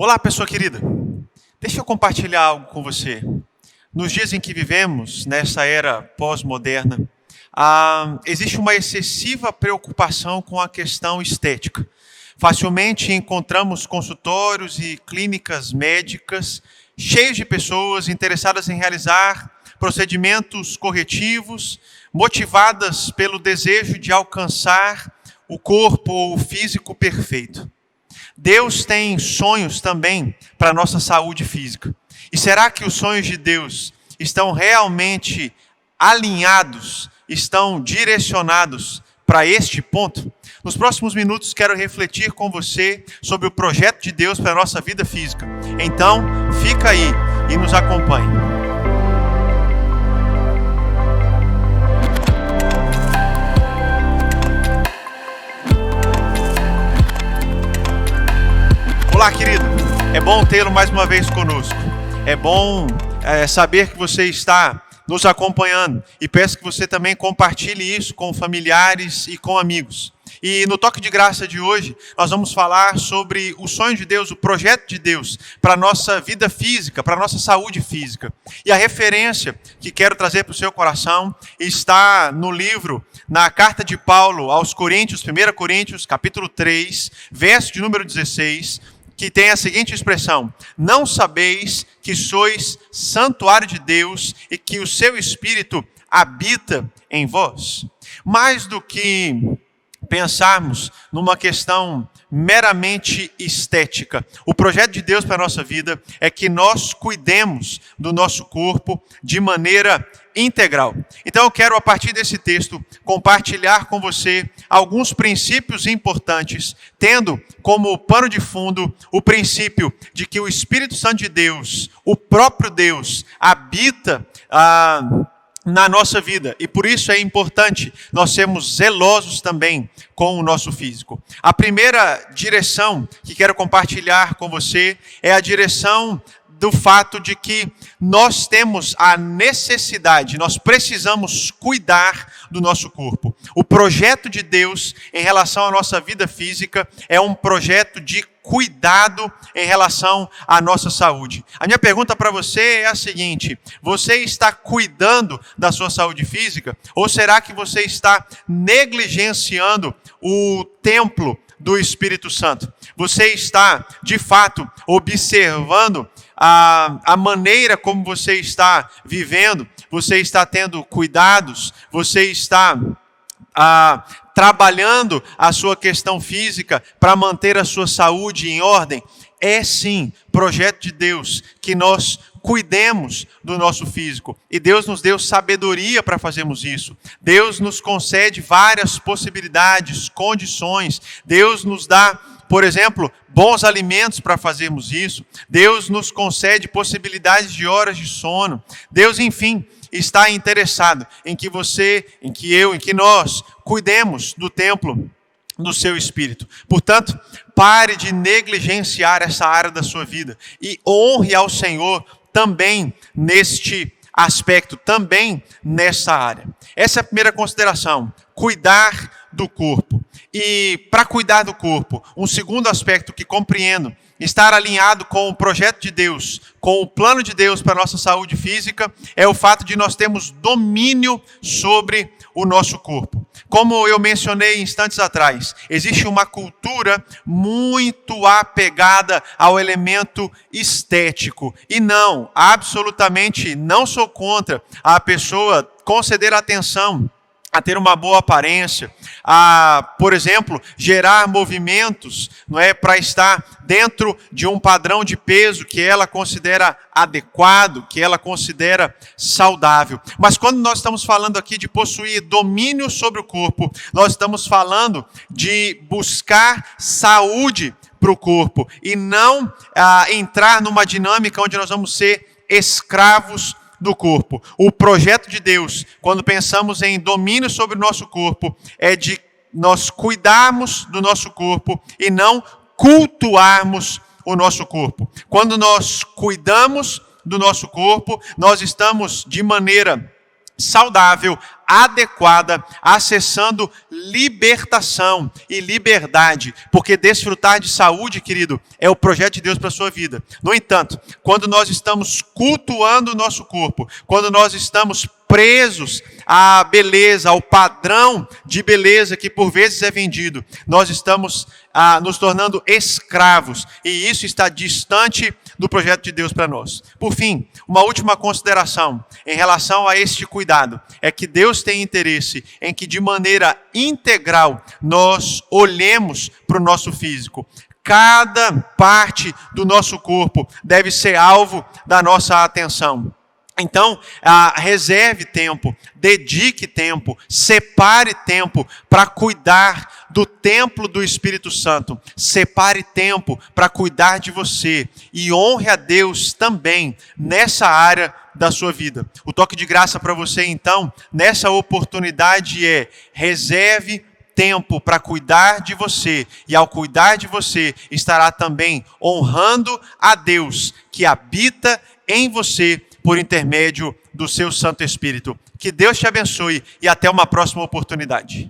Olá, pessoa querida. Deixa eu compartilhar algo com você. Nos dias em que vivemos, nessa era pós-moderna, existe uma excessiva preocupação com a questão estética. Facilmente encontramos consultórios e clínicas médicas cheios de pessoas interessadas em realizar procedimentos corretivos, motivadas pelo desejo de alcançar o corpo ou o físico perfeito. Deus tem sonhos também para a nossa saúde física. E será que os sonhos de Deus estão realmente alinhados, estão direcionados para este ponto? Nos próximos minutos quero refletir com você sobre o projeto de Deus para a nossa vida física. Então, fica aí e nos acompanhe. Olá, querido. É bom tê-lo mais uma vez conosco. É bom saber que você está nos acompanhando. E peço que você também compartilhe isso com familiares e com amigos. E no Toque de Graça de hoje, nós vamos falar sobre o sonho de Deus, o projeto de Deus para a nossa vida física, para a nossa saúde física. E a referência que quero trazer para o seu coração está no livro, na carta de Paulo aos Coríntios, 1 Coríntios, capítulo 3, verso de número 16, que tem a seguinte expressão: não sabeis que sois santuário de Deus e que o seu Espírito habita em vós? Mais do que pensarmos numa questão meramente estética, o projeto de Deus para a nossa vida é que nós cuidemos do nosso corpo de maneira integral. Então eu quero, a partir desse texto, compartilhar com você alguns princípios importantes, tendo como pano de fundo o princípio de que o Espírito Santo de Deus, o próprio Deus, habita na nossa vida, e por isso é importante nós sermos zelosos também com o nosso físico. A primeira direção que quero compartilhar com você é a direção do fato de que nós temos a necessidade, nós precisamos cuidar do nosso corpo. O projeto de Deus em relação à nossa vida física é um projeto de cuidado em relação à nossa saúde. A minha pergunta para você é a seguinte: você está cuidando da sua saúde física? Ou será que você está negligenciando o templo do Espírito Santo? Você está, de fato, observando a maneira como você está vivendo? Você está tendo cuidados? Você está trabalhando a sua questão física para manter a sua saúde em ordem? É sim projeto de Deus que nós cuidemos do nosso físico. E Deus nos deu sabedoria para fazermos isso. Deus nos concede várias possibilidades, condições. Deus nos dá, por exemplo, bons alimentos para fazermos isso. Deus nos concede possibilidades de horas de sono. Deus, enfim, está interessado em que você, em que eu, em que nós cuidemos do templo do seu Espírito. Portanto, pare de negligenciar essa área da sua vida e honre ao Senhor também neste aspecto, também nessa área. Essa é a primeira consideração: cuidar do corpo. E para cuidar do corpo, um segundo aspecto que compreendo, estar alinhado com o projeto de Deus, com o plano de Deus para a nossa saúde física, é o fato de nós termos domínio sobre o nosso corpo. Como eu mencionei instantes atrás, existe uma cultura muito apegada ao elemento estético. E não, absolutamente não sou contra a pessoa conceder atenção a ter uma boa aparência, a, por exemplo, gerar movimentos, não é, para estar dentro de um padrão de peso que ela considera adequado, que ela considera saudável. Mas quando nós estamos falando aqui de possuir domínio sobre o corpo, nós estamos falando de buscar saúde para o corpo e não entrar numa dinâmica onde nós vamos ser escravos do corpo. O projeto de Deus, quando pensamos em domínio sobre o nosso corpo, é de nós cuidarmos do nosso corpo e não cultuarmos o nosso corpo. Quando nós cuidamos do nosso corpo, nós estamos de maneira saudável adequada, acessando libertação e liberdade, porque desfrutar de saúde, querido, é o projeto de Deus para a sua vida. No entanto, quando nós estamos cultuando o nosso corpo, quando nós estamos presos à beleza, ao padrão de beleza que por vezes é vendido, nós estamos nos tornando escravos, e isso está distante do projeto de Deus para nós. Por fim, uma última consideração em relação a este cuidado, é que Deus tem interesse em que de maneira integral nós olhemos para o nosso físico. Cada parte do nosso corpo deve ser alvo da nossa atenção. Então, reserve tempo, dedique tempo, separe tempo para cuidar do templo do Espírito Santo. Separe tempo para cuidar de você e honre a Deus também nessa área da sua vida. O toque de graça para você, então, nessa oportunidade é: reserve tempo para cuidar de você, e ao cuidar de você, estará também honrando a Deus que habita em você por intermédio do seu Santo Espírito. Que Deus te abençoe e até uma próxima oportunidade.